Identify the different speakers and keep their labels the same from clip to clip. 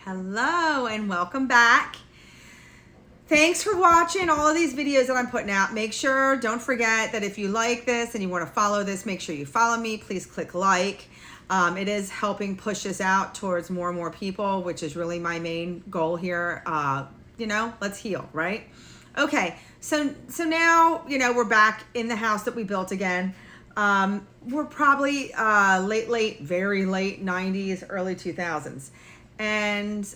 Speaker 1: Hello and welcome back. Thanks for watching all of these videos that I'm putting out. Don't forget that if you like this and you want to follow this, make sure you follow me. Please click like. It is helping push this out towards more and more people, which is really my main goal here. Let's heal, right? Okay, so now, we're back in the house that we built again. We're probably very late 90s, early 2000s. And,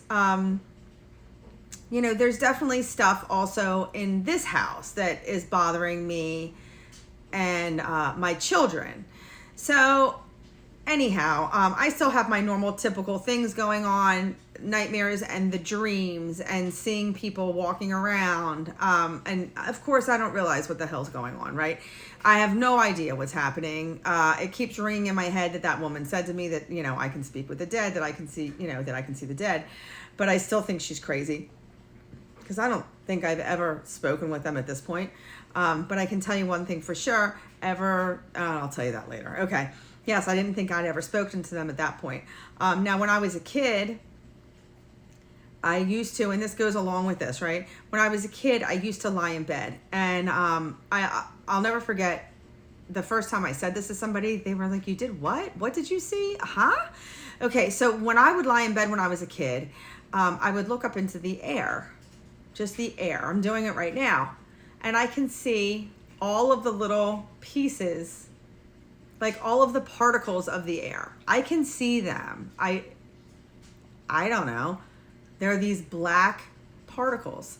Speaker 1: there's definitely stuff also in this house that is bothering me and my children. So anyhow, I still have my normal typical things going on, nightmares and the dreams and seeing people walking around. And of course, I don't realize what the hell's going on, right? I have no idea what's happening. It keeps ringing in my head that woman said to me that, I can speak with the dead, that I can see, that I can see the dead. But I still think she's crazy because I don't think I've ever spoken with them at this point. But I can tell you one thing for sure, I'll tell you that later. Okay. Yes, I didn't think I'd ever spoken to them at that point. Now, when I was a kid, I used to, and this goes along with this, right? When I was a kid, I used to lie in bed. And I'll never forget the first time I said this to somebody, they were like, "You did what? What did you see? Huh?" Okay, so when I would lie in bed when I was a kid, I would look up into the air, just the air. I'm doing it right now. And I can see all of the little pieces, like all of the particles of the air. I can see them. I don't know. There are these black particles.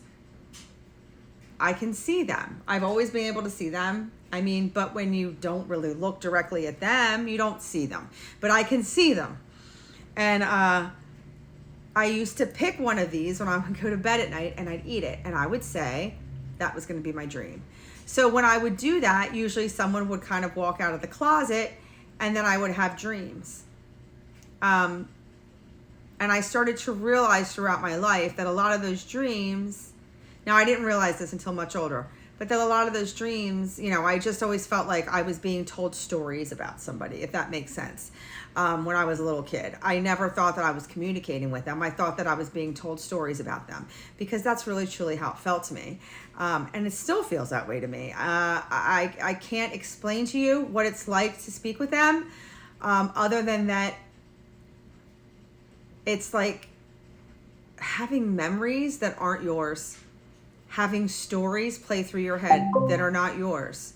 Speaker 1: I can see them. I've always been able to see them. But when you don't really look directly at them, you don't see them. But I can see them. And I used to pick one of these when I would go to bed at night and I'd eat it. And I would say that was going to be my dream. So when I would do that, usually someone would kind of walk out of the closet and then I would have dreams. And I started to realize throughout my life that a lot of those dreams, now I didn't realize this until much older, but that a lot of those dreams, I just always felt like I was being told stories about somebody, if that makes sense. When I was a little kid, I never thought that I was communicating with them. I thought that I was being told stories about them because that's really truly how it felt to me. And it still feels that way to me. I can't explain to you what it's like to speak with them, other than that it's like having memories that aren't yours, having stories play through your head that are not yours,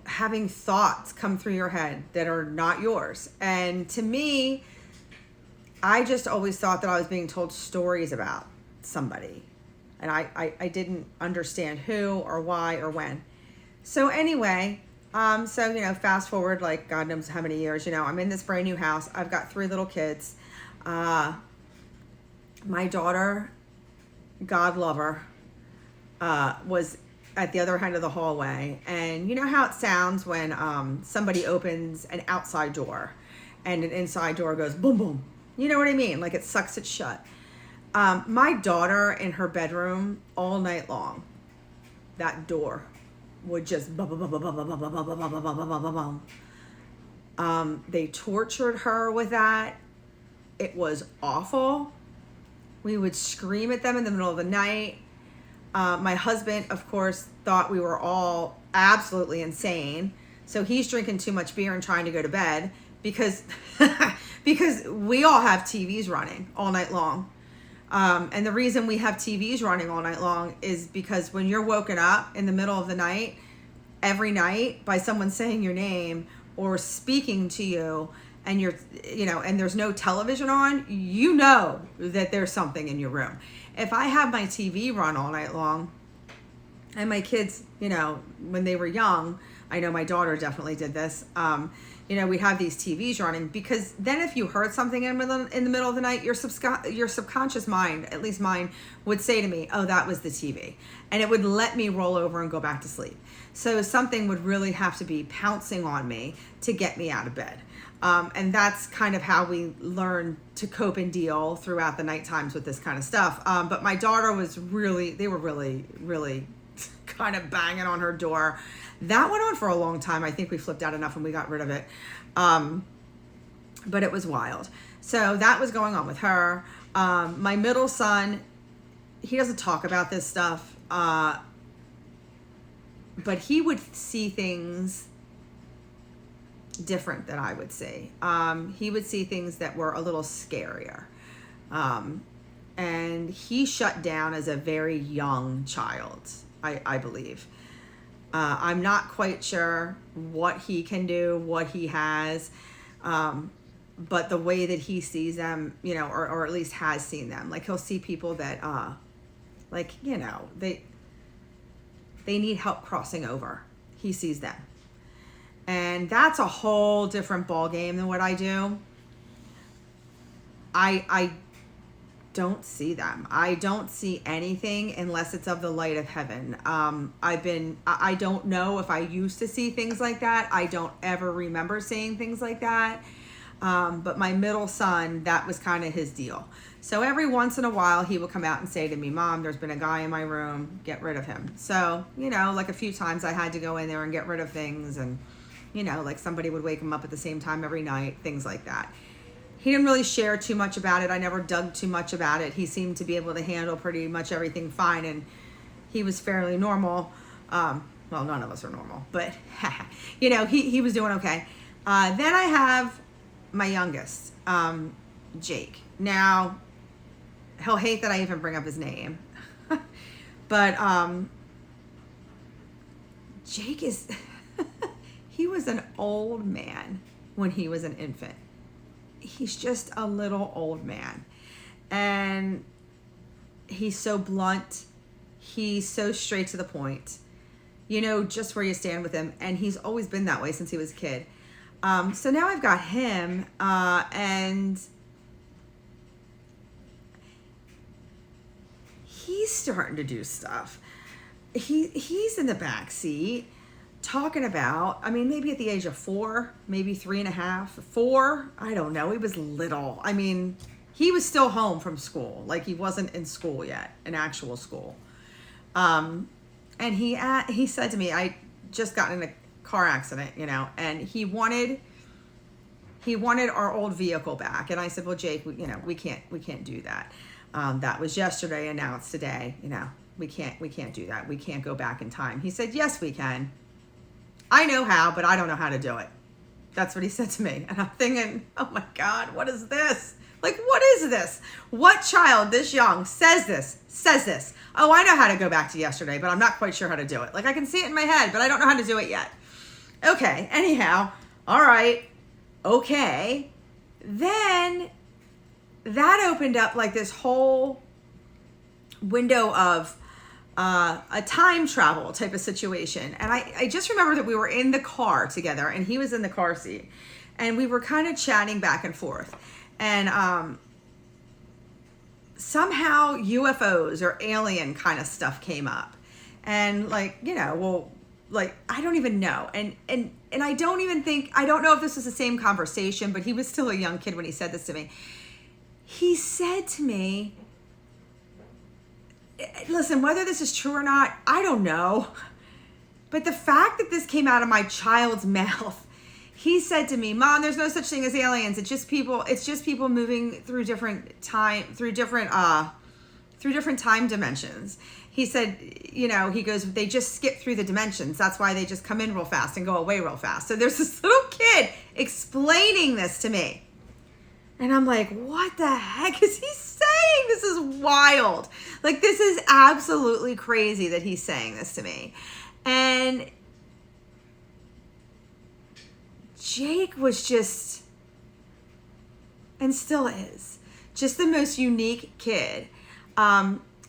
Speaker 1: having thoughts come through your head that are not yours. And to me, I just always thought that I was being told stories about somebody. And I didn't understand who or why or when. So anyway, fast forward like God knows how many years, I'm in this brand new house. I've got 3 little kids. My daughter, God love her, was at the other end of the hallway. And you know how it sounds when somebody opens an outside door and an inside door goes boom, boom. You know what I mean? Like it sucks it shut. My daughter in her bedroom all night long, that door would just they tortured her with that. It was awful. We would scream at them in the middle of the night. My husband, of course, thought we were all absolutely insane. So he's drinking too much beer and trying to go to bed because we all have TVs running all night long. And the reason we have TVs running all night long is because when you're woken up in the middle of the night, every night by someone saying your name or speaking to you, and and there's no television on, that there's something in your room. If I have my TV run all night long, and my kids, when they were young, I know my daughter definitely did this, we have these TVs running because then if you heard something in the middle of the night, your subconscious mind, at least mine, would say to me, "Oh, that was the TV." And it would let me roll over and go back to sleep. So something would really have to be pouncing on me to get me out of bed. And that's kind of how we learn to cope and deal throughout the night times with this kind of stuff. But my daughter they were really kind of banging on her door. That went on for a long time. I think we flipped out enough and we got rid of it. but it was wild. So that was going on with her. My middle son, he doesn't talk about this stuff, but he would see things different than I would see. He would see things that were a little scarier. And he shut down as a very young child, I believe. I'm not quite sure what he can do, what he has, but the way that he sees them, or at least has seen them, like he'll see people that, they need help crossing over. He sees them. And that's a whole different ball game than what I do. I don't see them. I don't see anything unless it's of the light of heaven. I don't know if I used to see things like that. I don't ever remember seeing things like that. But my middle son, that was kind of his deal. So every once in a while, he will come out and say to me, Mom, there's been a guy in my room, get rid of him. So, like a few times I had to go in there and get rid of things, and, like somebody would wake him up at the same time every night, things like that. He didn't really share too much about it. I never dug too much about it. He seemed to be able to handle pretty much everything fine, and he was fairly normal. Well, none of us are normal, but, he was doing okay. Then I have my youngest, Jake. Now, he'll hate that I even bring up his name. But Jake is, he was an old man when he was an infant. He's just a little old man. And he's so blunt. He's so straight to the point. Just where you stand with him. And he's always been that way since he was a kid. So now I've got him, and he's starting to do stuff. He's in the back seat talking about, maybe at the age of 4, maybe 3.5, 4, I don't know. He was little. He was still home from school. Like he wasn't in school yet, in actual school. And he said to me, I just got in a car accident, and he wanted our old vehicle back. And I said, well, Jake, we can't do that. That was yesterday, and now it's today. We can't do that. We can't go back in time. He said, yes, we can. I know how, but I don't know how to do it. That's what he said to me. And I'm thinking, oh my God, what is this? Like, what is this? What child this young says this? Oh, I know how to go back to yesterday, but I'm not quite sure how to do it. Like, I can see it in my head, but I don't know how to do it yet. Okay, anyhow, all right, okay. Then that opened up like this whole window of a time travel type of situation. And I just remember that we were in the car together, and he was in the car seat, and we were kind of chatting back and forth. And somehow UFOs or alien kind of stuff came up. And I don't even know. And I don't even think, I don't know if this was the same conversation, but he was still a young kid when he said this to me. He said to me, listen, whether this is true or not, I don't know. But the fact that this came out of my child's mouth, he said to me, Mom, there's no such thing as aliens. It's just people moving through different time dimensions. He said, he goes, they just skip through the dimensions. That's why they just come in real fast and go away real fast. So there's this little kid explaining this to me. And I'm like, what the heck is he saying? This is wild. Like, this is absolutely crazy that he's saying this to me. And Jake was just, and still is, just the most unique kid.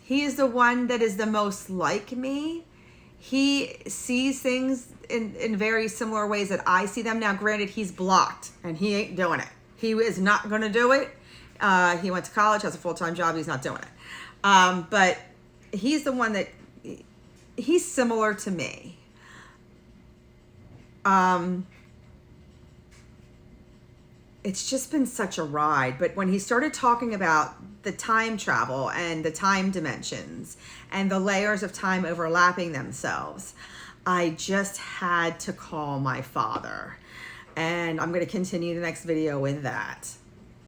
Speaker 1: He is the one that is the most like me. He sees things in very similar ways that I see them. Now, granted, he's blocked, and he ain't doing it. He is not going to do it. He went to college, has a full-time job. He's not doing it. But he's the one that, he's similar to me. It's just been such a ride. But when he started talking about the time travel and the time dimensions and the layers of time overlapping themselves, I just had to call my father. And I'm going to continue the next video with that.